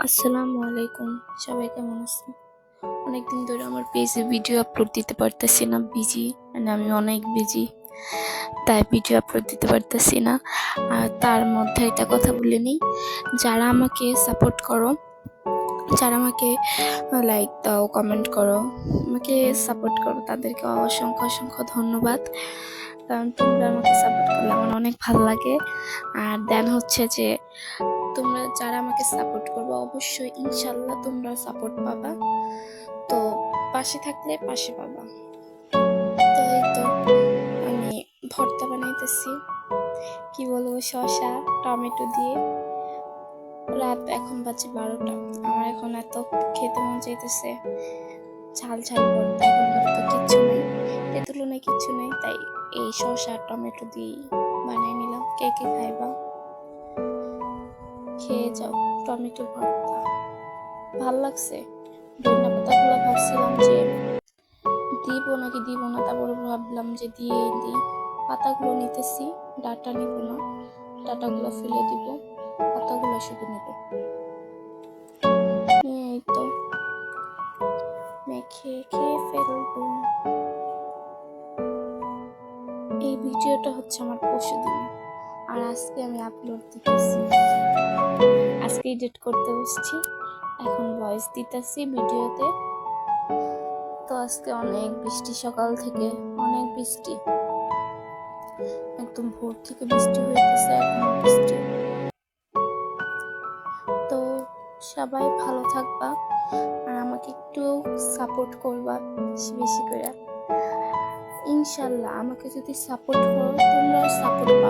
আসসালামু আলাইকুম, সবাই কেমন আছেন? অনেকদিন ধরে আমার পেজে ভিডিও আপলোড দিতে পারতেছি না, বিজি, মানে আমি অনেক বিজি, তাই ভিডিও আপলোড দিতে পারতেছি না। আর তার মধ্যে একটা কথা বলে নিই, যারা আমাকে সাপোর্ট করো, যারা আমাকে লাইক দাও, কমেন্ট করো, আমাকে সাপোর্ট করো, তাদেরকে অসংখ্য অসংখ্য ধন্যবাদ। কারণ তোমরা আমাকে সাপোর্ট করলে আমার অনেক ভালো লাগে। আর দেন হচ্ছে যে তোমরা যারা আমাকে সাপোর্ট করবে, অবশ্যই ইনশাল্লাহ তোমরা সাপোর্ট পাবা। তো পাশে থাকলে পাশে পাবা। তো এই তো আমি ভর্তা বানাইতেছি, কি বলবো, শসা টমেটো দিয়ে। রাত এখন বাজে 12টা, আমার এখন এত খেতে মন চাইতেছে ঝাল ঝাল ভর্তা। এখন ঘরে তো কিচ্ছু নাই, তেঁতুলও নেই, কিচ্ছু নেই, তাই এই শসা টমেটো দিয়ে বানিয়ে নিলাম। কে কে খাইবা, খেয়ে যাও। টমেটো ভর্তা ভাল লাগছে। ধনিয়া পাতাগুলো ভাবছিলাম যে দিব নাকি দিব না, তারপরে ভাবলাম যে দিয়ে দিই। পাতাগুলো নিতেছি, ডাটা নিব না, ডাটাগুলো ফেলে দিব, পাতাগুলো শুধু নেব। এই তো মেখে খেয়ে ফেলবো। এই ভিডিওটা হচ্ছে আমার পরশুদিন, আর আজকে আমি আপলোড দিতেছি, আজকে এডিট করতে বসছি, এখন ভয়েস দিতেছি ভিডিওতে। তো আজকে অনেক বৃষ্টি, সকাল থেকে অনেক বৃষ্টি, একদম ভোর থেকে বৃষ্টি হইতেছে, এখন বৃষ্টি। তো সবাই ভালো থাকবা, আর আমাকে একটু সাপোর্ট করবা বেশি বেশি করে। ইনশাল্লাহ আমাকে যদি সাপোর্ট করো, তোমরাও সাপোর্ট পাবে।